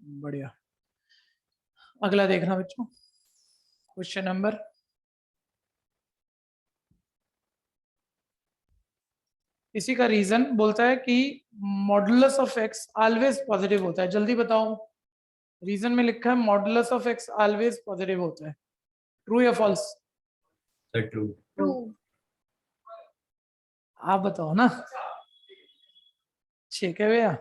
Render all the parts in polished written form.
बढ़िया। अगला देखना बच्चों, क्वेश्चन नंबर, इसी का रीजन बोलता है कि modulus of x always positive होता है। जल्दी बताओ, रीजन में लिखा है modulus of x always positive होता है, ट्रू या फॉल्स? ट्रू। ट्रू। आप बताओ ना। ठीक है भैया,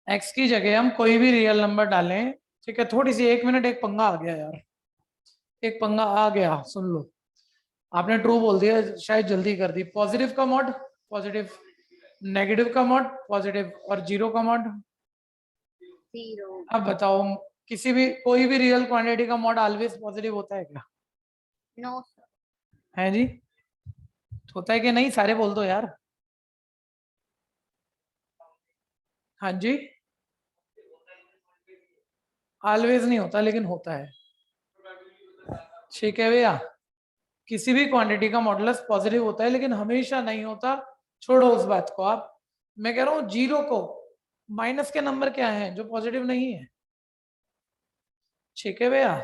एक्स की जगह हम कोई भी रियल नंबर डालें, ठीक है। थोड़ी सी 1 मिनट, एक पंगा आ गया यार, एक पंगा आ गया, सुन लो। आपने ट्रू बोल दिया, शायद जल्दी कर दी। पॉजिटिव का मॉड पॉजिटिव, नेगेटिव का मॉड पॉजिटिव, और जीरो का मॉड जीरो। अब बताओ, किसी भी कोई भी रियल क्वांटिटी का मॉड ऑलवेज पॉजिटिव होता है क्या? नो। है जी, होता है कि नहीं? सारे बोल दो यार। हाँ जी, ऑलवेज नहीं होता, लेकिन होता है। ठीक है भैया, किसी भी क्वांटिटी का मॉडुलस पॉजिटिव होता है, लेकिन हमेशा नहीं होता। छोड़ो उस बात को आप, मैं कह रहा हूं जीरो को माइनस के नंबर क्या है जो पॉजिटिव नहीं है? ठीक है भैया,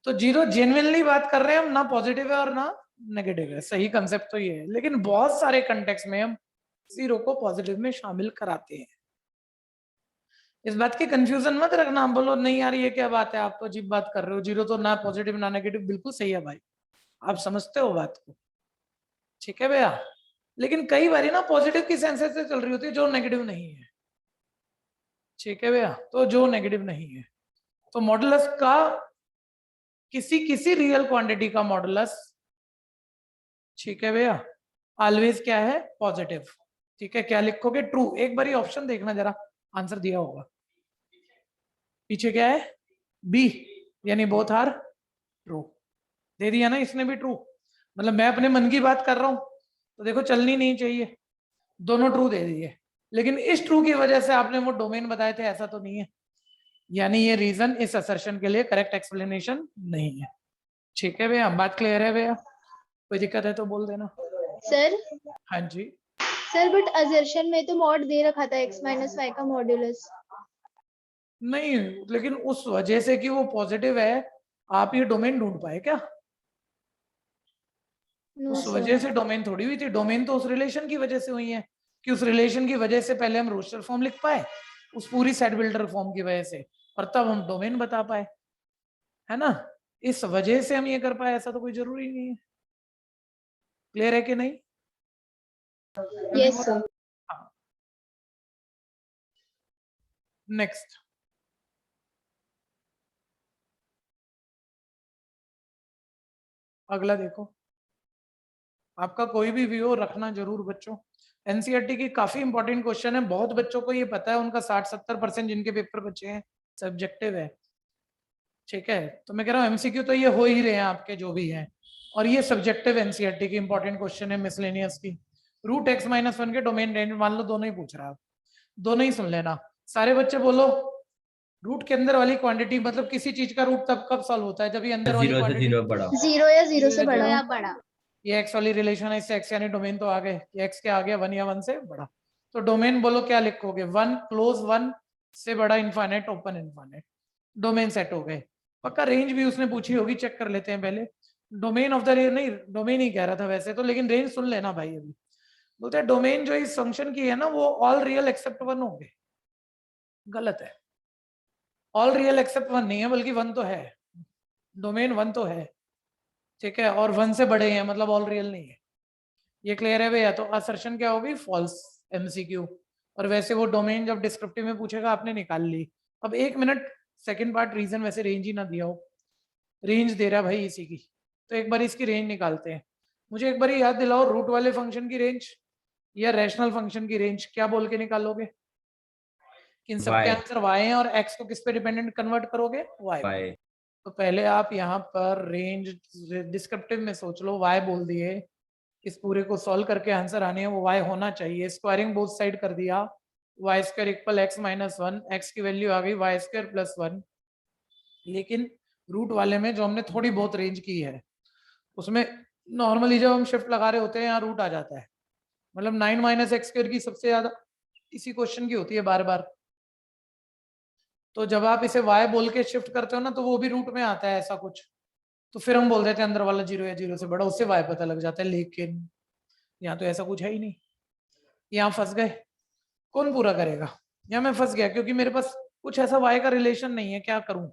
तो जीरो जेन्युइनली बात कर रहे हैं हम, ना पॉजिटिव है और ना नेगेटिव है, सही कंसेप्ट तो ये है। लेकिन बहुत सारे कंटेक्स्ट में हम जीरो को पॉजिटिव में शामिल कराते हैं। इस बात की कंफ्यूजन मत रखना, हम बोलो नहीं यार ये क्या बात है, आप तो अजीब बात कर रहे हो, जीरो तो ना पॉजिटिव ना नेगेटिव। बिल्कुल सही है भाई, आप समझते हो बात को। ठीक है भैया, लेकिन कई बार ना पॉजिटिव की सेंसेस से चल रही होती है जो नेगेटिव नहीं है। ठीक है भैया, तो जो नेगेटिव नहीं है, तो मॉडुलस का किसी किसी रियल क्वांटिटी का मॉडुलस, ठीक है भैया, ऑलवेज क्या है? पॉजिटिव। ठीक है, क्या लिखोगे? ट्रू। एक बार ऑप्शन देखना जरा, आंसर दिया होगा पीछे क्या है? बी, यानी बोथ आर ट्रू। दे दिया ना इसने भी ट्रू। मतलब मैं अपने मन की बात कर रहा हूं तो देखो चलनी नहीं चाहिए, दोनों ट्रू दे दिए। लेकिन इस ट्रू की वजह से आपने वो डोमेन बताए थे, ऐसा तो नहीं है। यानी ये रीजन इस असर्शन के लिए करेक्ट एक्सप्लेनेशन नहीं है। ठीक है भैया, बात क्लियर है भैया? कोई दिक्कत है तो बोल देना। सर हाँ जी सर, बट असर्शन में तो मॉड दे रखा था x माइनस वाई का मॉड्यूलस। नहीं, लेकिन उस वजह से कि वो पॉजिटिव है, आप ये डोमेन ढूंढ पाए क्या? नो उस सर। वजह से डोमेन थोड़ी हुई थी, डोमेन तो उस रिलेशन की वजह से हुई है कि उस रिलेशन की वजह से पहले हम रोस्टर फॉर्म लिख पाए उस पूरी सेट बिल्डर फॉर्म की वजह से, और तब हम डोमेन बता पाए, है ना? इस वजह से हम ये कर पाए, ऐसा तो कोई जरूरी नहीं है। क्लियर है कि नहीं? Yes sir. नेक्स्ट, अगला देखो, आपका कोई भी व्यू रखना जरूर बच्चों। एनसीईआरटी की काफी इंपॉर्टेंट क्वेश्चन है, बहुत बच्चों को ये पता है, उनका 60-70% जिनके पेपर बचे हैं सब्जेक्टिव है। ठीक है, तो मैं कह रहा हूँ एमसीक्यू तो ये हो ही रहे हैं आपके जो भी हैं, और ये सब्जेक्टिव एनसीईआरटी की इंपॉर्टेंट क्वेश्चन है मिसलेनियस की। रूट एक्स माइनस वन के डोमेन रेंज मान लो दोनों ही पूछ रहा है, दोनों ही सुन लेना। सारे बच्चे बोलो, रूट के अंदर वाली क्वांटिटी, मतलब किसी चीज का रूट तब कब सॉल्व होता है जब ये अंदर वाली जीरो से क्वांटिटी जीरो बड़ा। जीरो या जीरो से जीरो बड़ा। बड़ा। ये एक्स वाली रिलेशन है, इससे एक्स यानी डोमेन तो आ गए कि एक्स क्या आ गया? 1 या 1 से बड़ा। तो डोमेन बोलो क्या लिखोगे? 1 क्लोज 1 से बड़ा infinite open infinite, domain set हो गए। पक्का रेंज भी उसने पूछी होगी, चेक कर लेते हैं पहले। डोमेन ऑफ द नहीं, डोमेन ही कह रहा था वैसे तो, लेकिन रेंज सुन लेना भाई। अभी बोलते हैं डोमेन जो इस फंक्शन की है ना वो ऑल रियल एक्सेप्ट 1 होंगे। गलत है, ऑल रियल एक्सेप्ट 1 नहीं है, बल्कि 1 तो है, डोमेन 1 तो है। ठीक है, और 1 से बड़े हैं, मतलब ऑल रियल नहीं है। ये क्लियर है भैया? तो असर्शन क्या होगी? False, MCQ. और वैसे वो डोमेन जब डिस्क्रिप्टिव में पूछेगा आपने निकाल ली। अब 1 मिनट, सेकंड पार्ट रीजन वैसे रेंज ही ना दिया हो, रेंज दे रहा भाई इसी की, तो एक बार इसकी रेंज निकालते हैं। मुझे एक बार याद दिलाओ, रूट वाले फंक्शन की रेंज या रैशनल फंक्शन की रेंज क्या बोल के निकालोगे? इन सबके y आंसर वाई हैं, और एक्स को किस पे डिपेंडेंट कन्वर्ट करोगे? वाई पे। y तो पहले आप यहाँ पर रेंज डिस्क्रिप्टिव में सोच लो, वाई बोल दिए, इस पूरे को सॉल्व करके आंसर आने हैं वो y होना चाहिए। स्क्वायरिंग बोथ साइड कर दिया, y square equal x minus one, x की वैल्यू आ गई वाई स्क्वायर प्लस 1। लेकिन रूट वाले में जो हमने थोड़ी बहुत रेंज की है उसमें नॉर्मली जब हम शिफ्ट लगा रहे होते हैं यहाँ रूट आ जाता है, मतलब 9 माइनस एक्स स्क्वायर की सबसे ज्यादा इसी क्वेश्चन की होती है बार बार। तो जब आप इसे y बोल के शिफ्ट करते हो ना तो वो भी रूट में आता है ऐसा कुछ, तो फिर हम बोल देते हैं अंदर वाला 0 या 0 से बड़ा, उससे y पता लग जाता है। लेकिन यहाँ तो ऐसा कुछ है ही नहीं, यहाँ फंस गए, कौन पूरा करेगा? यहाँ मैं फंस गया क्योंकि मेरे पास कुछ ऐसा y का रिलेशन नहीं है, क्या करूं?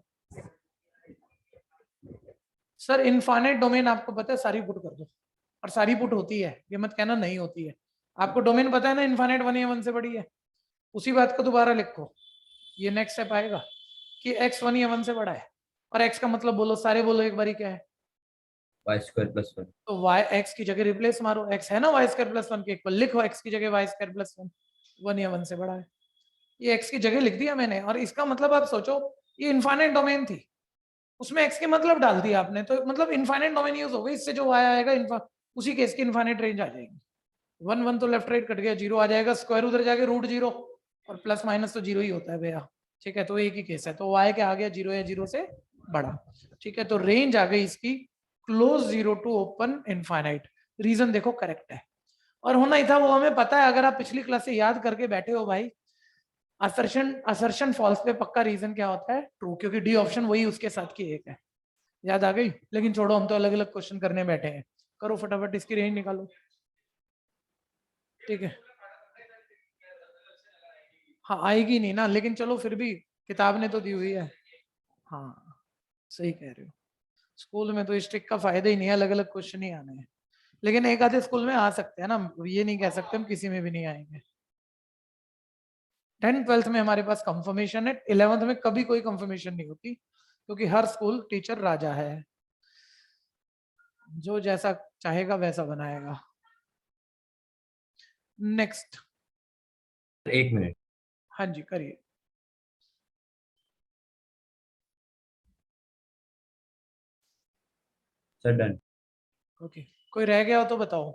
सर इनफाइनाइट डोमेन आपको पता है, सारी पुट कर दो, और सारी पुट होती है, ये मत कहना नहीं होती है। आपको डोमेन पता है ना, इनफाइनाइट 1 या 1 से बड़ी है, उसी बात को दोबारा लिखो। ये नेक्स्ट स्टेप आएगा कि x 1 या 1 से बड़ा है, और x का मतलब बोलो, सारे बोलो एक बारी, क्या है? y² + 1। तो y x की जगह रिप्लेस मारो, x है ना y² + 1 के इक्वल, लिखो x की जगह y² + 1, 1 या 1 से बड़ा है। ये x की जगह लिख दिया मैंने, और इसका मतलब आप सोचो ये इनफाइनाइट डोमेन थी, उसमें x के मतलब डाल दिया आपने, तो मतलब इनफाइनाइट डोमेन यूज हो गई, इससे जो y आएगा उसी केस की इनफाइनाइट रेंज आ जाएगी। 1 1 तो लेफ्ट राइट कट गया, 0 आ जाएगा, स्क्वायर उधर जाके √0, और प्लस माइनस तो 0 ही होता है भैया, ठीक है। तो एक ही केस है, तो y क्या आ गया, 0 या 0 से बड़ा, ठीक है। तो रेंज आ गई इसकी close 0 to open infinite. Reason देखो करेक्ट है, और होना ही था, वो हमें पता है। अगर आप पिछली क्लास से याद करके बैठे हो भाई, असर्शन फॉल्स पे पक्का रीजन क्या होता है, ट्रू, क्योंकि डी ऑप्शन वही उसके साथ की एक है। याद आ गई? लेकिन छोड़ो, हम तो अलग अलग क्वेश्चन करने बैठे हैं, करो फटाफट इसकी रेंज निकालो, ठीक है। हाँ आएगी नहीं ना, लेकिन चलो फिर भी किताब ने तो दी हुई है। हाँ सही कह रहे हो, स्कूल में तो इस ट्रिक का फायदा ही नहीं है, अलग अलग क्वेश्चन ही आने हैं, लेकिन एक आधे स्कूल में आ सकते हैं ना, ये नहीं कह सकते हम किसी में भी नहीं आएंगे। 10th 12th में हमारे पास कंफर्मेशन है, 11th में कभी कोई कंफर्मेशन नहीं होती, क्योंकि हर स्कूल टीचर राजा है, जो जैसा चाहेगा वैसा बनाएगा। नेक्स्ट। 1 मिनट हाँ जी करिए। Sir, done. ओके, कोई रह गया हो तो बताओ।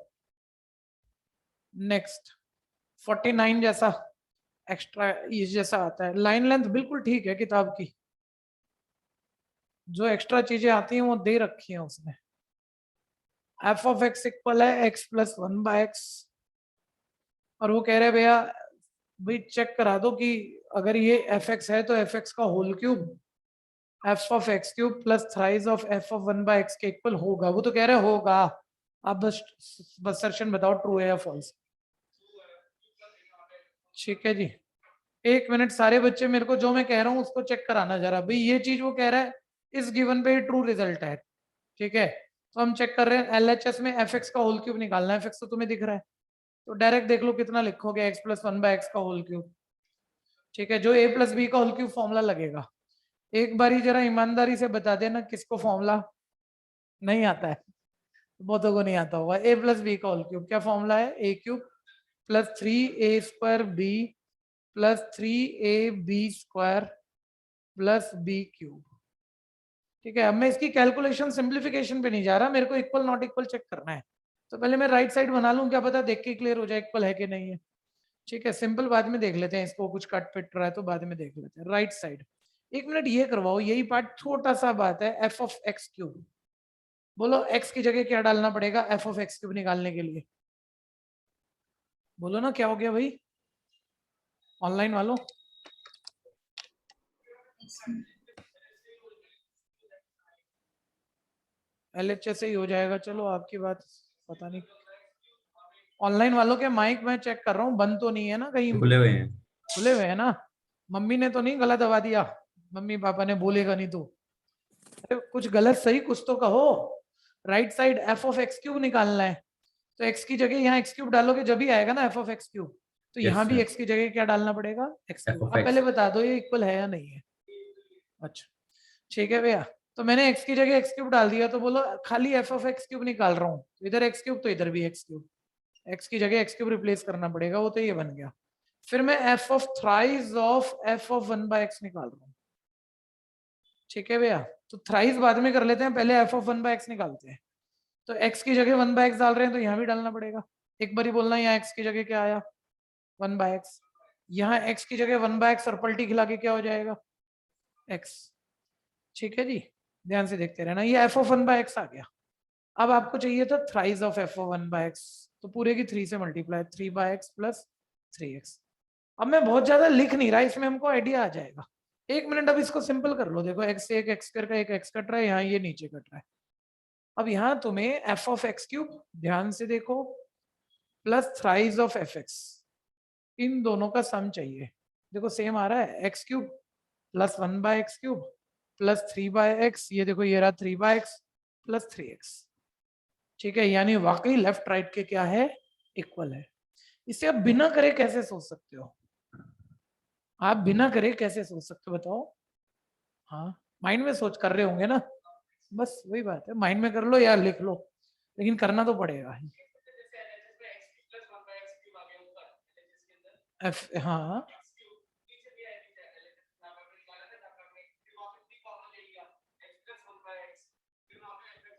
नेक्स्ट 49 जैसा एक्स्ट्रा इस जैसा आता है, लाइन लेंथ बिल्कुल ठीक है किताब की, जो एक्स्ट्रा चीजें आती हैं वो दे रखी हैं उसने। एफ ऑफ एक्स इक्वल है x + 1/x, और वो कह रहे हैं भैया भाई चेक करा दो कि अगर ये एफ एक्स है तो एफ एक्स का whole cube f of x cube plus thrice of f of 1/x के इक्वल होगा। वो तो कह रहे होगा, आप बस असर्शन बताओ ट्रू है या फॉल्स। ठीक है जी, 1 मिनट सारे बच्चे मेरे को जो मैं कह रहा हूँ उसको चेक कराना जरा, भाई ये चीज वो कह रहा है इस गिवन पे ट्रू रिजल्ट है, ठीक है। तो हम चेक कर रहे हैं, एलएचएस में एफ एक्स का होल क्यूब निकालना है, एफ एक्स तो तुम्हें दिख रहा है, तो डायरेक्ट देख लो कितना लिखोगे, x + 1/x का होल क्यूब, ठीक है। जो a + b का होल क्यूब फॉर्मूला लगेगा, एक बारी जरा ईमानदारी से बता देना किसको फॉर्मूला नहीं आता है, बहुतों को नहीं आता होगा। a + b का होल क्यूब क्या फॉर्मूला है, a³ + 3a² b + 3ab² + b³, ठीक है। अब मैं इसकी कैलकुलेशन सिंप्लीफिकेशन पे नहीं जा रहा, मेरे को इक्वल नॉट इक्वल चेक करना है, तो पहले मैं राइट साइड बना लूं, क्या पता देख के क्लियर हो जाए इक्वल है कि नहीं है, ठीक है। सिंपल बाद में देख लेते हैं, इसको कुछ कट पिट रहा है तो बाद में देख लेते हैं। राइट साइड 1 मिनट ये करवाओ, यही पार्ट छोटा सा बात है, एफ ऑफ x³ बोलो x की जगह क्या डालना पड़ेगा एफ ऑफ x³ निकालने के लिए, बोलो ना क्या हो गया भाई ऑनलाइन वालों। LHS से ही हो जाएगा, चलो आपकी बात पता नहीं। ऑनलाइन वालों के माइक मैं चेक कर रहा हूँ, बंद तो नहीं है ना कहीं, खुले हुए हैं। खुले हुए है ना, मम्मी ने तो नहीं गला दबा दिया, मम्मी पापा ने बोलेगा नहीं तो, कुछ गलत सही कुछ तो कहो। Right side F of x³ निकालना है, तो x की जगह यहाँ x³ डालोगे जब ही आएगा ना एफ ऑफ x³, तो यहाँ भी x की जगह क्या डालना पड़ेगा x³। अब पहले बता दो ये इक्वल है या नहीं है। अच्छा ठीक है भैया, तो मैंने x की जगह x³ डाल दिया, तो बोलो खाली एफ ऑफ x³ निकाल रहा हूँ, इधर x³ तो इधर भी x³, x की जगह x³ रिप्लेस करना पड़ेगा, वो तो ये बन गया। फिर मैं F of thrice of f of 1/x निकाल रहा हूँ, ठीक है भैया। तो थ्राइज बाद में कर लेते हैं, पहले एफ ऑफ 1/x निकालते हैं। तो x की जगह 1/x डाल रहे हैं तो यहाँ भी डालना पड़ेगा, एक बार ही बोलना यहाँ x की जगह क्या आया 1/x, यहाँ x की जगह 1/x और पलटी खिला के क्या हो जाएगा x, ठीक है जी। ध्यान से देखते रहना, ये एफ ऑफ 1/x आ गया। अब आपको चाहिए था thrice of f of 1/x, तो पूरे की 3 से मल्टीप्लाई 3/x + 3x। अब मैं बहुत ज्यादा लिख नहीं रहा, इसमें हमको आइडिया आ जाएगा। 1 मिनट अब इसको सिंपल कर लो, देखो x से एक x स्क्वायर का एक x कट रहा है, यहाँ ये नीचे कट रहा है। अब यहाँ तुम्हें f ऑफ x क्यूब ध्यान से देखो plus thrice of F X, इन दोनों का सम चाहिए। देखो सेम आ रहा है, X cube plus 1/x cube plus 3/x, ये देखो ये रहा 3/x प्लस 3x। ठीक है, यानी वाकई लेफ्ट राइट के क्या है, इक्वल है। इसे आप बिना करे कैसे सोच सकते हो, आप बिना करे कैसे सोच सकते हो बताओ? हाँ माइंड में सोच कर रहे होंगे ना, बस वही बात है, माइंड में कर लो या लिख लो, लेकिन करना तो पड़ेगा। एफ, हाँ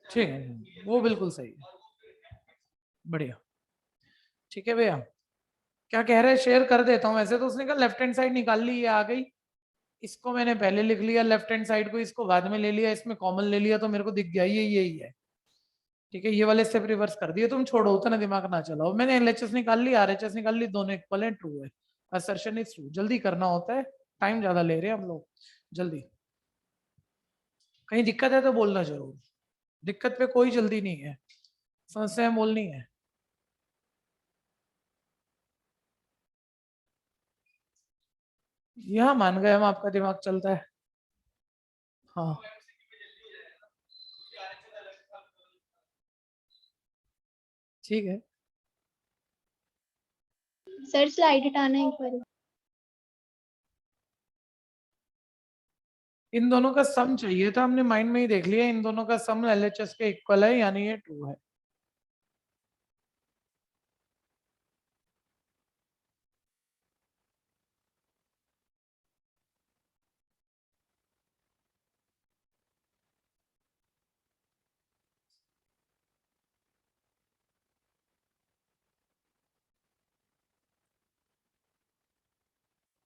ठीक है, वो बिल्कुल सही है, बढ़िया। ठीक है भैया, क्या कह रहे हैं शेयर कर देता हूँ। वैसे तो उसने कहा लेफ्ट हैंड साइड निकाल ली, ये आ गई, इसको मैंने पहले लिख लिया लेफ्ट हैंड साइड को, इसको बाद में ले लिया, इसमें कॉमन ले लिया तो मेरे को दिख गया ये यही है। ठीक है, ये वाले स्टेप रिवर्स कर दिए, तुम छोड़ो उतना दिमाग ना चलाओ। मैंने एलएचएस निकाल ली, आरएचएस निकाल ली, दोनों इक्वल है, ट्रू है, असर्शन इज ट्रू। जल्दी करना होता है, टाइम ज्यादा ले रहे हैं हम लोग, जल्दी। कहीं दिक्कत है तो बोलना जरूर, दिक्कत पे कोई जल्दी नहीं है, समस्या बोलनी है। यहाँ मान गए हम, आपका दिमाग चलता है। हाँ ठीक है, सर स्लाइड हटाना एक बार। इन दोनों का सम चाहिए था, हमने माइंड में ही देख लिया, इन दोनों का सम एलएचएस के इक्वल है, यानी ये ट्रू है।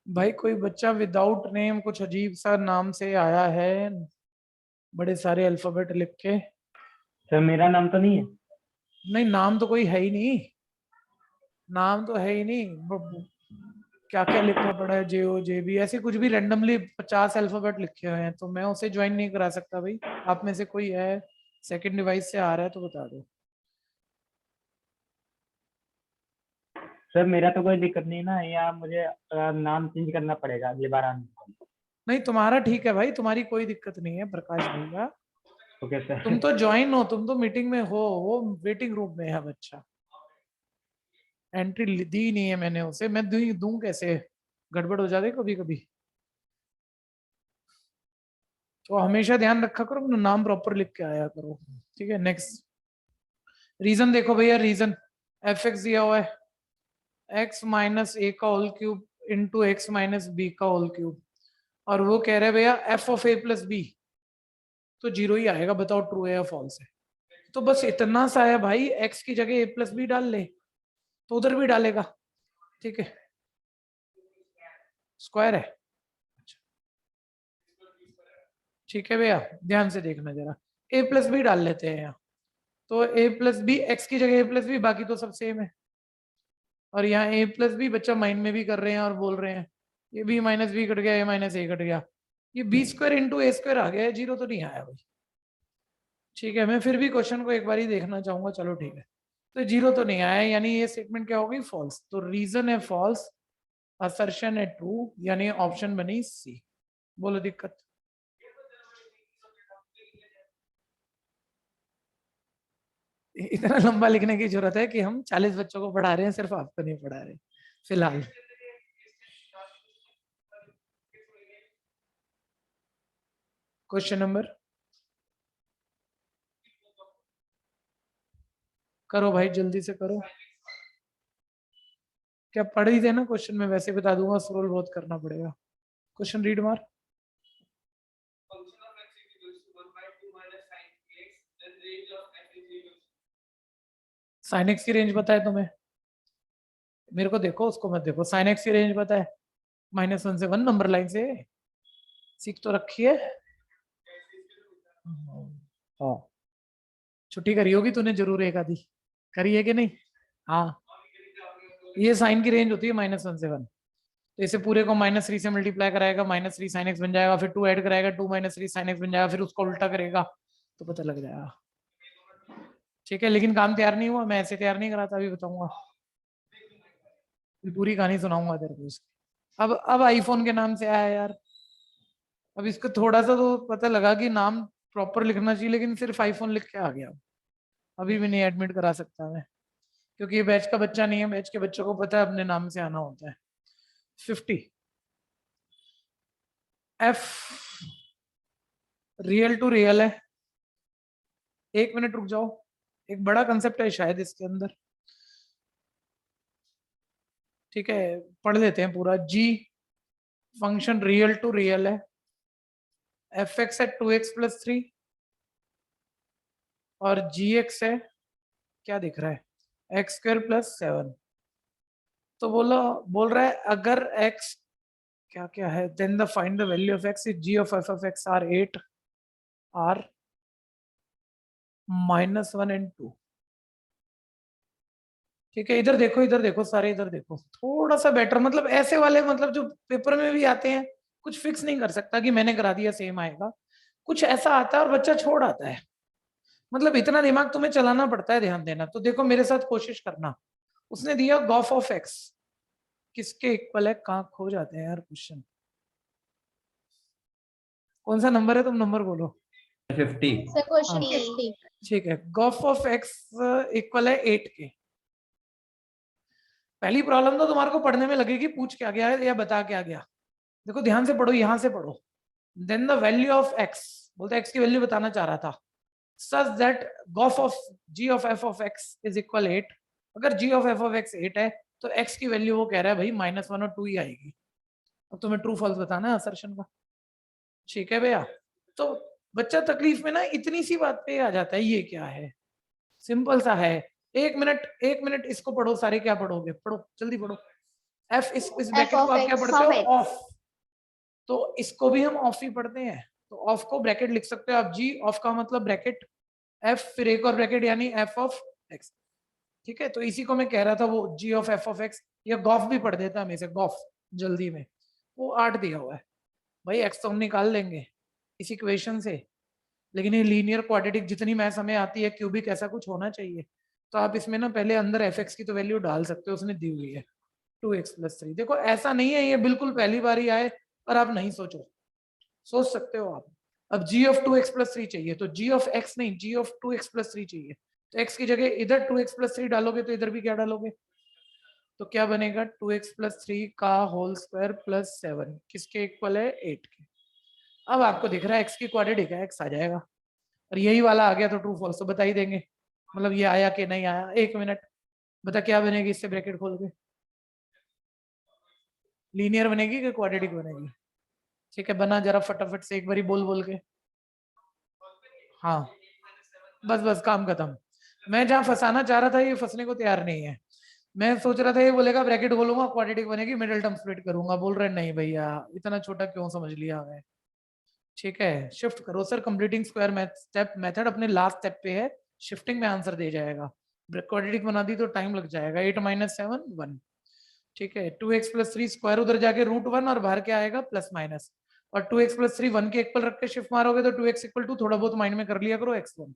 भाई कोई बच्चा विदाउट नेम कुछ अजीब सा नाम से आया है, बड़े सारे अल्फाबेट लिख के। सर मेरा नाम तो नहीं है? नहीं नाम तो कोई है ही नहीं, नाम तो है ही नहीं, क्या क्या लिखा पड़ा है, JOJB ऐसे कुछ भी रेंडमली 50 अल्फाबेट लिखे हुए हैं, तो मैं उसे ज्वाइन नहीं करा सकता भाई। आप में से कोई है सेकंड डिवाइस से आ रहा है तो बता दो। सर मेरा तो कोई दिक्कत नहीं ना, या मुझे नाम चेंज करना पड़ेगा अगली बार आने में? नहीं तुम्हारा ठीक है भाई, तुम्हारी कोई दिक्कत नहीं है प्रकाश भैया, ओके सर। तुम तो ज्वाइन हो, तुम तो मीटिंग में हो, वो वेटिंग रूम में है बच्चा, एंट्री दी नहीं है मैंने उसे, मैं दूं कैसे, गड़बड़ हो जाती कभी कभी, तो हमेशा ध्यान रखा करो, अपना नाम प्रॉपर लिख के आया करो। ठीक है, नेक्स्ट रीजन देखो भैया, रीजन fx दिया हुआ है x माइनस ए का whole cube into x minus b का होल क्यूब, और वो कह रहे हैं भैया f of a plus b, तो जीरो ही आएगा, बताओ ट्रू है या फॉल्स है। तो बस इतना सा है भाई, x की जगह a प्लस बी डाल ले तो उधर भी डालेगा। ठीक है, स्क्वायर है, ठीक है भैया ध्यान से देखना जरा, a प्लस बी डाल लेते हैं यहाँ, तो a प्लस बी, एक्स की जगह a प्लस बी, बाकी तो सब सेम है, और यहाँ a प्लस बी बच्चा माइंड में भी कर रहे हैं और बोल रहे हैं, ये b माइनस बी कट गया, a माइनस ए कट गया, ये बी स्क्वायर इंटू ए स्क्वायर आ गया, जीरो तो नहीं आया भाई। ठीक है, मैं फिर भी क्वेश्चन को एक बार ही देखना चाहूंगा, चलो ठीक है, तो जीरो तो नहीं आया, यानी ये स्टेटमेंट क्या होगी, फॉल्स, तो रीजन है फॉल्स, असर्शन है ट्रू, यानी ऑप्शन बनी सी। बोलो दिक्कत? इतना लंबा लिखने की जरूरत है कि हम 40 बच्चों को पढ़ा रहे हैं, सिर्फ आपको नहीं पढ़ा रहे फिलहाल। क्वेश्चन नंबर करो भाई, जल्दी से करो, क्या पढ़ ही देना क्वेश्चन में, वैसे बता दूंगा, स्क्रॉल बहुत करना पड़ेगा। क्वेश्चन रीड मार। साइन एक्स की रेंज पता है तुम्हें? मेरे को देखो, उसको मत देखो, साइन एक्स की रेंज पता है, -1 से 1 नंबर लाइन से, सीख तो रखी है। हाँ छुट्टी करी होगी तूने जरूर एक आधी, करी है कि नहीं? हाँ, ये साइन की रेंज होती है -1 से 1, तो इसे पूरे को -3 से मल्टीप्लाई कराएगा, -3 sin x बन जाएगा, फिर 2 ऐड कराएगा, 2 -3 sin x बन जाएगा, फिर उसको उल्टा करेगा तो पता लग जाएगा। ठीक है, लेकिन काम तैयार नहीं हुआ, मैं ऐसे तैयार नहीं कराता, अभी बताऊंगा, पूरी कहानी सुनाऊंगा तेरे को इसकी। अब आईफोन के नाम से आया यार, अब इसको थोड़ा सा तो पता लगा कि नाम प्रॉपर लिखना चाहिए, लेकिन सिर्फ आईफोन लिख के आ गया। अभी भी नहीं एडमिट करा सकता मैं, क्योंकि ये बैच का बच्चा नहीं है, बैच के बच्चों को पता है अपने नाम से आना होता है। 50 एफ रियल टू रियल है। 1 मिनट रुक जाओ, एक बड़ा कंसेप्ट है शायद इसके अंदर। ठीक है, पढ़ लेते हैं पूरा। जी फंक्शन रियल टू रियल है, एफ एक्स है 2x+3 और जी एक्स है, क्या दिख रहा है, x² + 7। तो बोल रहा है अगर x क्या क्या है, then the find the value of x is g of f of x or 8 r -1 and 2। ठीक है, इधर देखो सारे, इधर देखो थोड़ा सा बेटर, मतलब ऐसे वाले मतलब जो पेपर में भी आते हैं, कुछ फिक्स नहीं कर सकता कि मैंने करा दिया सेम आएगा, कुछ ऐसा आता है और बच्चा छोड़ आता है, मतलब इतना दिमाग तुम्हें चलाना पड़ता है, ध्यान देना। तो देखो मेरे साथ कोशिश करना, उसने दिया गॉफ ऑफ एक्स किसके इक्वल है, कहाँ खो जाते हैं यार क्वेश्चन, कौन सा नंबर है, तुम नंबर बोलो। 50। सर क्वेश्चन हाँ। 50। ठीक है, गॉफ ऑफ एक्स इक्वल है 8 के। पहली प्रॉब्लम तो तुम्हारे को पढ़ने में लगेगी पूछ क्या गया है या बता क्या गया। देखो ध्यान से पढ़ो, यहां से पढ़ो। Then the value of x, बोलते एक्स की वैल्यू बताना चाह रहा था, such that gof of g of f of x is equal 8। अगर g of f of x 8 है तो एक्स की वैल्यू वो कह रहा है भाई -1 और 2 ही आएगी। अब तुम्हें ट्रू फॉल्स बताना है असर्शन का। ठीक है भैया, तो बच्चा तकलीफ में ना इतनी सी बात पे आ जाता है, ये क्या है, सिंपल सा है। 1 मिनट इसको पढ़ो सारे, क्या पढ़ोगे, पढ़ो जल्दी पढ़ो। एफ इस ब्रैकेट को आप क्या पढ़ते हो, ऑफ, तो इसको भी हम ऑफ ही पढ़ते हैं, तो ऑफ को ब्रैकेट लिख सकते हो आप, जी ऑफ का मतलब ब्रैकेट, एफ फिर एक और ब्रैकेट यानी एफ ऑफ एक्स। ठीक है, तो इसी को मैं कह रहा था, वो जी ऑफ एफ ऑफ एक्स, या गॉफ भी पढ़ देता हमें से, गॉफ जल्दी में, वो 8 दिया हुआ है भाई, एक्स तो हम निकाल लेंगे इस इक्वेशन से, लेकिन ये लीनियर क्वाड्रेटिक जितनी मैथ्स हमें आती है, क्यूबिक ऐसा कुछ होना चाहिए, तो आप इसमें ना पहले अंदर एफ एक्स की तो वैल्यू डाल सकते हो, उसने दी हुई है 2x+3। देखो ऐसा नहीं है ये बिल्कुल पहली बार ही आए और आप नहीं सोचो, सोच सकते हो आप। अब g ऑफ 2x+3 चाहिए, तो g ऑफ x नहीं, g ऑफ 2x+3 चाहिए, तो x की जगह इधर 2x+3 डालोगे तो इधर भी क्या डालोगे, तो क्या बनेगा 2x+3 का होल स्क्वायर प्लस 7 किसके इक्वल है, 8 के। अब आपको दिख रहा है x की क्वाड्रेटिक है, x आ जाएगा, और यही वाला आ गया तो ट्रू फॉल्स तो बता ही देंगे, मतलब ये आया कि नहीं आया। 1 मिनट, बता क्या बनेगी इससे, ब्रैकेट खोल के, लीनियर बनेगी कि क्वाड्रेटिक बनेगी। ठीक है, बना जरा फटाफट से एक बारी बोल बोल के। हाँ बस बस काम खत्म। मैं जहां फंसाना चाह रहा था ये फंसने को तैयार नहीं है। मैं सोच रहा था ये बोलेगा ब्रैकेट खोलूंगा क्वाड्रेटिक बनेगी, मिडिल टर्म स्प्लिट करूंगा, बोल रहे नहीं भैया इतना छोटा क्यों समझ लिया है। ठीक है, शिफ्ट करो sir, completing square step method अपने लास्ट स्टेप पे है, शिफ्टिंग में आंसर दे जाएगा। क्वाड्रेटिक बना दी तो टाइम लग जाएगा। 8 - 7 1। ठीक है, 2x+3 स्क्वायर उधर जाके √1 और बाहर क्या आएगा प्लस माइनस, और 2x+3 1 के इक्वल रख के शिफ्ट मारोगे तो 2x = 2, थोड़ा बहुत माइंड में कर लिया करो x1,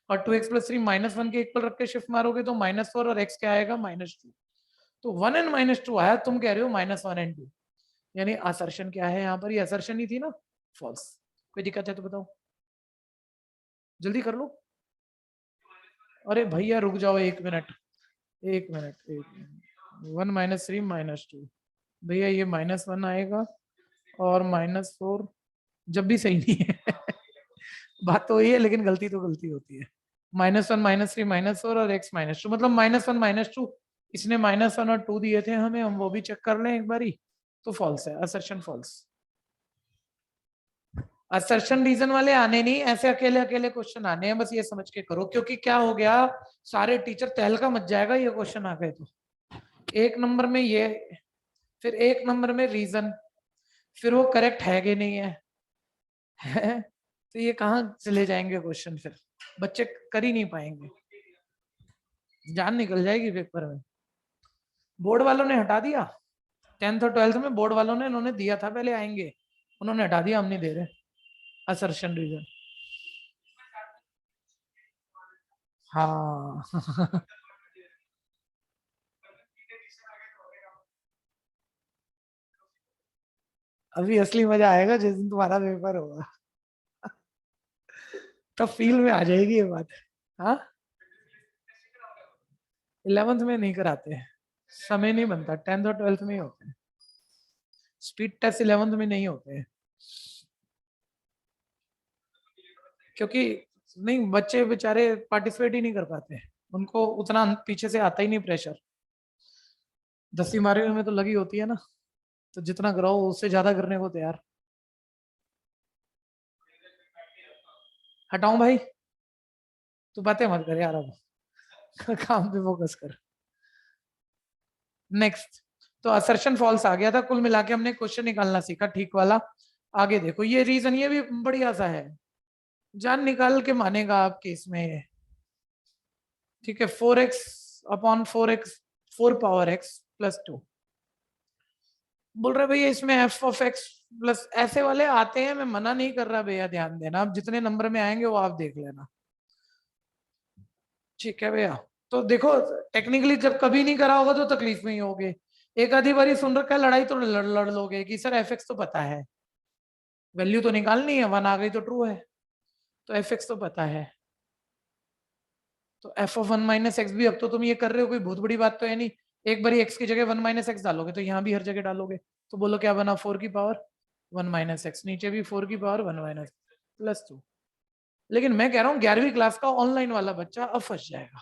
और 2x+3 -1 के इक्वल रख के शिफ्ट मारोगे तो -4 और x क्या आएगा -2। तो 1 and -2 आया, तुम कह रहे हो -1 and 2, यानी असर्शन क्या है यहाँ पर, ये असर्शन ही थी ना, फॉल्स। कोई दिक्कत है तो बताओ, जल्दी कर लो। अरे भैया रुक जाओ 1 मिनट, 1 - 3 -2, भैया ये -1 आएगा और -4 जब भी सही नहीं है बात तो वही है, लेकिन गलती तो गलती होती है। -1 -3 -4 और x -2, मतलब -1 -2, इसने -1 और 2 दिए थे हमें, हम वो भी चेक कर लें एक बारी, तो फॉल्स है, असर्शन फॉल्स। असर्शन रीजन वाले आने नहीं, ऐसे अकेले अकेले क्वेश्चन आने हैं, बस ये समझ के करो, क्योंकि क्या हो गया, सारे टीचर तहलका मच जाएगा ये क्वेश्चन आ गए तो। 1 नंबर में ये, फिर 1 नंबर में रीजन, फिर वो करेक्ट है कि नहीं है तो ये कहाँ चले जाएंगे क्वेश्चन, फिर बच्चे कर ही नहीं पाएंगे, जान निकल जाएगी पेपर में। बोर्ड वालों ने हटा दिया, 10th और 12th में बोर्ड वालों ने इन्होंने दिया था पहले आएंगे, उन्होंने हटा दिया, हम नहीं दे रहे असर्शन रीजन। हाँ अभी असली मजा आएगा जिस दिन तुम्हारा पेपर होगा तब फील में आ जाएगी ये बात। हाँ 11th में नहीं कराते हैं, समय नहीं बनता, 10th और 12th में ही होते हैं। स्पीड टेस्ट 11th में नहीं होते हैं, क्योंकि नहीं बच्चे बेचारे पार्टिसिपेट ही नहीं कर पाते, उनको उतना पीछे से आता ही नहीं प्रेशर। 10वीं 12वीं में तो लगी होती है ना, तो जितना कराओ उससे ज्यादा करने को तैयार। हटाऊं भाई, तू बातें मत कर यार, अब काम पे फोकस कर। नेक्स्ट, तो असर्शन फॉल्स आ गया था, कुल मिला के हमने क्वेश्चन निकालना सीखा ठीक वाला। आगे देखो ये रीजन, ये भी बढ़िया सा है, जान निकाल के मानेगा आपके इसमें। ठीक है, 4x upon 4x 4 power x plus 2 बोल रहे भैया इसमें f ऑफ x प्लस, ऐसे वाले आते हैं, मैं मना नहीं कर रहा भैया, ध्यान देना, आप जितने नंबर में आएंगे वो आप देख लेना। ठीक है भैया, तो देखो टेक्निकली जब कभी नहीं करा होगा तो तकलीफ में ही होगे, एक आधी बारी सुन रखा है लड़ाई तो लड़ लोगे कि सर एफ एक्स तो पता है, वैल्यू तो निकालनी है, 1 आ गई तो ट्रू है, तो एफ एक्स तो पता है, तो एफ ऑफ 1 माइनस एक्स भी अब तो तुम ये कर रहे हो, कोई बहुत बड़ी बात तो है नहीं, एक बारी एक्स की जगह 1 माइनस एक्स डालोगे तो यहाँ भी हर जगह डालोगे, तो बोलो क्या बना, 4 की पावर 1 माइनस एक्स, नीचे भी 4 की पावर 1 माइनस प्लस 2। लेकिन मैं कह रहा हूँ 11वीं क्लास का ऑनलाइन वाला बच्चा अब फंस जाएगा,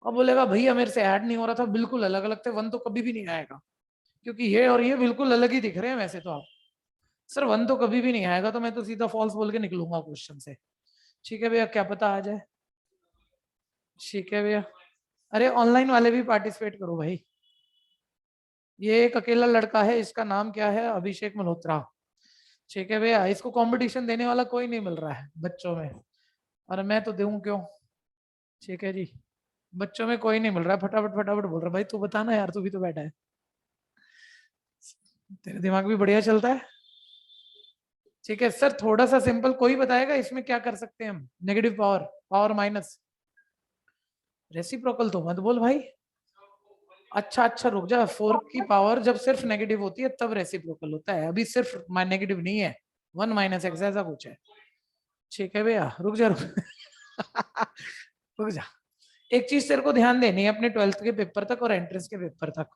अब बोलेगा भैया मेरे से ऐड नहीं हो रहा था, बिल्कुल अलग अलग थे, 1 तो कभी भी नहीं आएगा, क्योंकि ये और ये बिल्कुल अलग ही दिख रहे हैं वैसे तो आप, सर 1 तो कभी भी नहीं आएगा, तो मैं तो सीधा फॉल्स बोल के निकलूंगा क्वेश्चन से। ठीक है भैया, क्या पता आ जाए। ठीक है भैया, अरे ऑनलाइन वाले भी पार्टिसिपेट करो भाई, ये एक अकेला लड़का है, इसका नाम क्या है, अभिषेक मल्होत्रा। ठीक है भैया, इसको कंपटीशन देने वाला कोई नहीं मिल रहा है बच्चों में, और मैं तो दूं क्यों। ठीक है जी, बच्चों में कोई नहीं मिल रहा है, फटाफट फटाफट बोल रहा भाई, तू बताना यार, तू भी तो बैठा है, तेरा दिमाग भी बढ़िया चलता है। ठीक है सर, थोड़ा सा सिंपल, कोई बताएगा इसमें क्या कर सकते हैं हम, negative power, power minus, reciprocal तो मत बोल भाई। अच्छा अच्छा रुक जा, 4 की पावर जब सिर्फ नेगेटिव होती है तब रेसिप्रोकल होता है, अभी सिर्फ नेगेटिव नहीं है, 1 माइनस एक्स ऐसा कुछ है। ठीक है भैया, रुक जा रुक रुक जा, एक चीज तेरे को ध्यान देनी है अपने 12th के पेपर तक और एंट्रेंस के पेपर तक,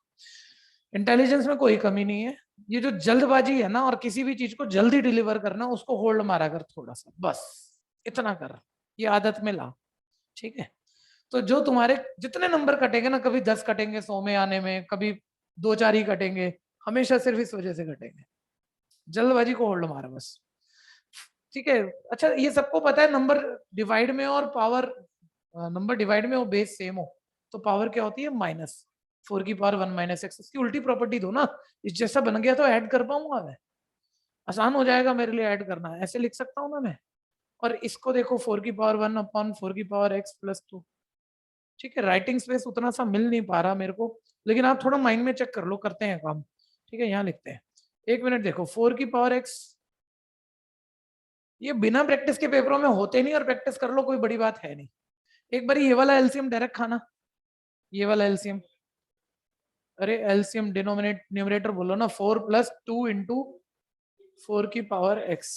इंटेलिजेंस में कोई कमी नहीं है, ये जो जल्दबाजी है ना, और किसी भी चीज को जल्दी डिलीवर करना, उसको होल्ड मारा कर थोड़ा सा, बस इतना कर, ये आदत में ला। ठीक है, तो जो तुम्हारे जितने नंबर कटेंगे ना, कभी 10 कटेंगे 100 में आने में, कभी 2-4 ही कटेंगे, हमेशा सिर्फ इस वजह से कटेंगे, जल्दबाजी को होल्ड मारा बस। ठीक है, अच्छा ये सबको पता है, नंबर डिवाइड में और पावर, नंबर डिवाइड में वो बेस सेम हो तो पावर क्या होती है, माइनस, 4 की पावर 1 माइनस एक्स, इसकी उल्टी प्रॉपर्टी दो ना, इस जैसा बन गया तो ऐड कर पाऊंगा मैं, आसान हो जाएगा मेरे लिए ऐड करना, ऐसे लिख सकता हूँ ना मैं। और इसको देखो 4 की पावर 1 अपॉन 4 की पावर एक्स प्लस 2। ठीक है, राइटिंग स्पेस उतना सा मिल नहीं पा रहा मेरे को, लेकिन आप थोड़ा माइंड में चेक कर लो, करते हैं काम। ठीक है, यहाँ लिखते हैं, एक मिनट देखो, 4 की पावर एक्स, ये बिना प्रैक्टिस के पेपरों में होते नहीं, और प्रैक्टिस कर लो कोई बड़ी बात है नहीं, एक बार ये वाला एलसीएम डायरेक्ट खाना, ये वाला एलसीएम, अरे एलसीएम डिनोमिनेट न्यूमरेटर बोलो ना, 4 प्लस 2 इंटू 4 की पावर एक्स,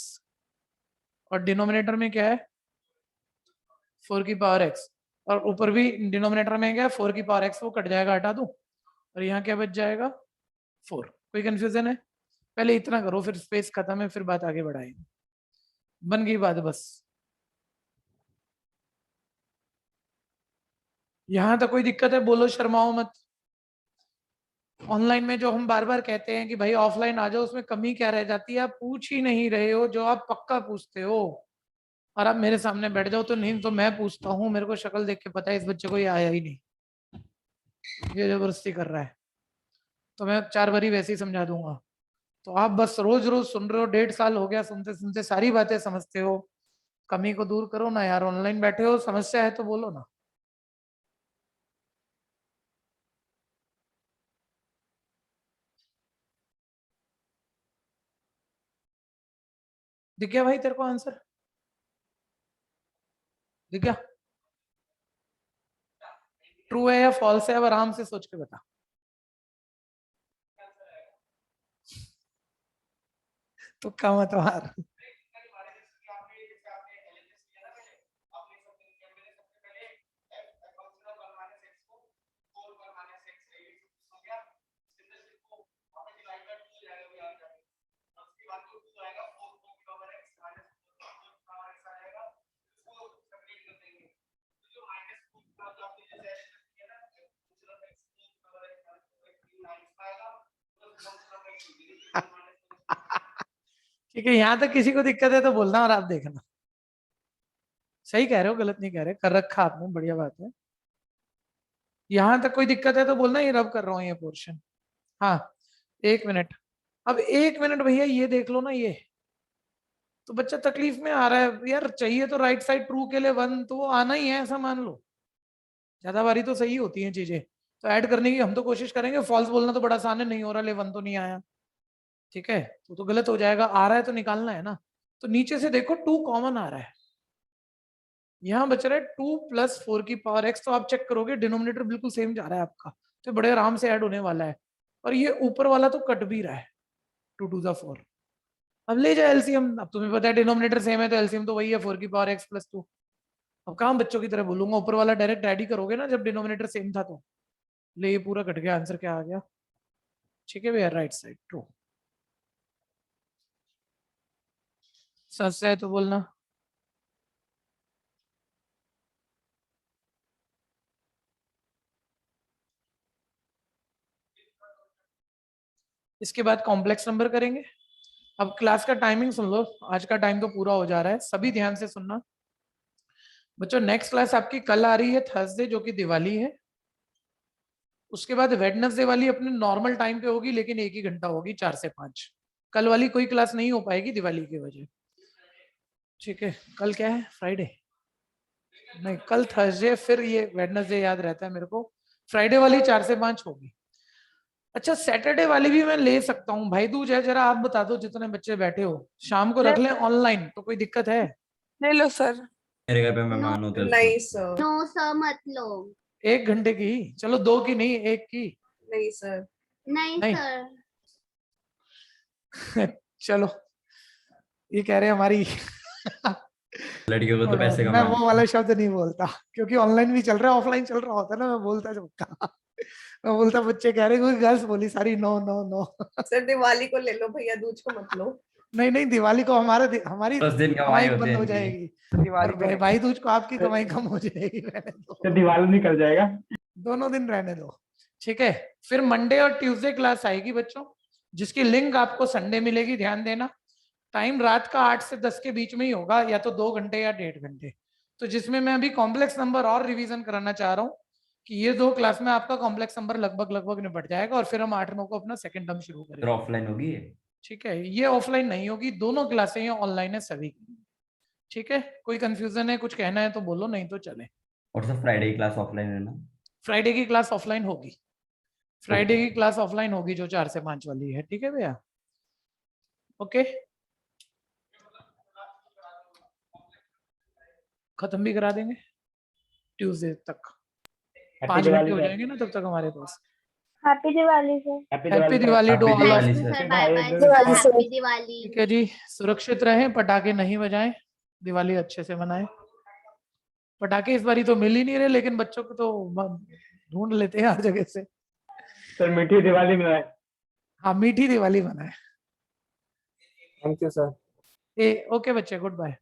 और डिनोमिनेटर में क्या है 4 की पावर एक्स, और ऊपर भी डिनोमिनेटर में क्या है 4 की पावर एक्स, वो कट जाएगा, हटा दूं, और यहाँ क्या बच जाएगा 4। कोई कंफ्यूजन है, पहले इतना करो, फिर स्पेस खत्म है, फिर बात आगे बढ़ाएंगे, बन गई बात बस। यहां तक कोई दिक्कत है, बोलो, शर्माओ मत। ऑनलाइन में जो हम बार बार कहते हैं कि भाई ऑफलाइन आ जाओ, उसमें कमी क्या रह जाती है, आप पूछ ही नहीं रहे हो, जो आप पक्का पूछते हो, और आप मेरे सामने बैठ जाओ तो नहीं, तो मैं पूछता हूँ, मेरे को शक्ल देख के पता है इस बच्चे को ये आया ही नहीं, ये जबरदस्ती कर रहा है, तो मैं 4 बारी वैसे ही समझा दूंगा। तो आप बस रोज रोज सुन रहे हो, 1.5 साल हो गया सुनते सुनते, सारी बातें समझते हो, कमी को दूर करो ना यार, ऑनलाइन बैठे हो, समस्या है तो बोलो ना। दिख गया भाई तेरे को आंसर? दिख गया? ट्रू है या फॉल्स है? अब आराम से सोच के बता। तुक्का मत मार। ठीक है, यहां तक किसी को दिक्कत है तो बोलना और आप देखना। सही कह रहे हो, गलत नहीं कह रहे, कर रखा आपने, बढ़िया बात है। यहां तक कोई दिक्कत है तो बोलना, ये रब कर रहा हूँ ये पोर्शन। हाँ 1 मिनट। अब 1 मिनट भैया, ये देख लो ना, ये तो बच्चा तकलीफ में आ रहा है यार, चाहिए तो राइट साइड ट्रू के लिए 1, तो वो आना ही है, ऐसा मान लो। ज्यादा बारी तो सही होती हैं चीजें, तो ऐड करने की हम तो कोशिश करेंगे। फॉल्स बोलना तो बड़ा आसान है, नहीं हो रहा ले 1 तो नहीं आया, ठीक है, तो गलत हो जाएगा। आ रहा है तो निकालना है ना। तो नीचे से देखो 2 कॉमन आ रहा है, यहाँ बच रहा है 2 + 4 की पावर x। तो आप चेक करोगे डिनोमिनेटर बिल्कुल सेम जा रहा है आपका, तो बड़े आराम से ऐड होने वाला है। और ये ऊपर वाला तो कट भी रहा है, 2 2 ज़ा 4। अब ले जाए एलसीएम, अब तुम्हें पता है डिनोमिनेटर सेम है तो एलसीएम तो वही है 4 की पावर x + 2। अब काम बच्चों की तरह बोलूंगा, ऊपर वाला डायरेक्ट ऐड ही करोगे ना, जब डिनोमिनेटर सेम था तो। ले ये पूरा कट गया, आंसर क्या आ गया? ठीक है भैया, राइट साइड ट्रू। सच है तो बोलना। इसके बाद कॉम्प्लेक्स नंबर करेंगे। अब क्लास का टाइमिंग सुन लो, आज का टाइम तो पूरा हो जा रहा है, सभी ध्यान से सुनना। बच्चों नेक्स्ट क्लास आपकी कल आ रही है थर्सडे, जो कि दिवाली है। उसके बाद वेडनेसडे वाली अपने नॉर्मल टाइम पे होगी, लेकिन 1 ही घंटा होगी, 4 से 5। कल वाली कोई क्लास नहीं हो पाएगी दिवाली की वजह। ठीक है, कल क्या है? फ्राइडे? नहीं, कल थर्सडे, फिर ये वेडनेसडे याद रहता है मेरे को। फ्राइडे वाली 4 से 5 होगी। अच्छा, सैटरडे वाली भी मैं ले सकता हूँ। भाई दूज है, जरा आप बता दो जितने बच्चे बैठे हो, शाम को रख लें ऑनलाइन, तो कोई दिक्कत है? ले लो सर। मेरे घर पे मेहमान होते हैं नहीं सर। नो सर मत लो। 1 घंटे की, चलो 2 की नहीं, 1 की। नहीं सर। नहीं नहीं। सर। चलो, ये कह रहे हैं हमारी लड़कियों को तो पैसे मैं कमाने वो वाला शब्द नहीं बोलता, क्योंकि ऑनलाइन भी चल रहा है, ऑफलाइन चल रहा होता है ना, मैं बोलता चुपका। मैं बोलता बच्चे कह रहे हैं, कोई गर्ल्स बोली sorry no no no. Sir Diwali को ले लो भैया, दूज को मत लो। नहीं नहीं, दिवाली को हमारी 10 दिन कमाई कमाई होती बंद है हो इनकी। जाएगी, दिवाली और पे भाई दूज को आपकी कमाई कम हो जाएगी, रहने दो, तो दिवाली निकल जाएगा। दोनों दिन रहने दो। ठीक है, फिर मंडे और ट्यूसडे क्लास आएगी बच्चों, जिसकी लिंक आपको संडे मिलेगी, ध्यान देना। टाइम रात का 8 से 10 के बीच में ही होगा, या तो 2 घंटे या 1.5 घंटे। तो जिसमें मैं अभी कॉम्प्लेक्स नंबर और रिवीजन कराना चाह रहा हूँ, कि ये 2 क्लास में आपका कॉम्प्लेक्स नंबर लगभग निपट जाएगा, और फिर हम 8-9 को अपना सेकंड टर्म शुरू फिर करेंगे। ऑफलाइन होगी ये? ठीक है, ये ऑफलाइन नहीं होगी, दोनों क्लासें ये ऑनलाइन है सभी की। ठीक है, कोई कंफ्यूजन है, कुछ कहना है तो बोलो, नहीं तो चले। और सर फ्राइडे की क्लास ऑफलाइन है ना? फ्राइडे की क्लास ऑफलाइन होगी, फ्राइडे की क्लास ऑफलाइन होगी, जो 4 से 5 वाली है। ठीक है भैया, ओके। खत्म भी करा देंगे ट्यूसडे तक, 5 घंटे हो जाएंगे ना तब तक हमारे पास। Happy Diwali sir. Happy Diwali to Happy all of Diwali you. Sir. Sir bye bye. Diwali sir. Happy Diwali. ठीक है जी, सुरक्षित रहें, पटाखे नहीं बजाएं, दिवाली अच्छे से मनाएं। पटाखे इस बारी तो मिल ही नहीं रहे, लेकिन बच्चों को तो ढूंढ लेते हैं हर जगह से। सर मीठी दिवाली में है। हाँ, मीठी दिवाली मनाएं। Thank you sir. ओके बच्चे, गुड बाय।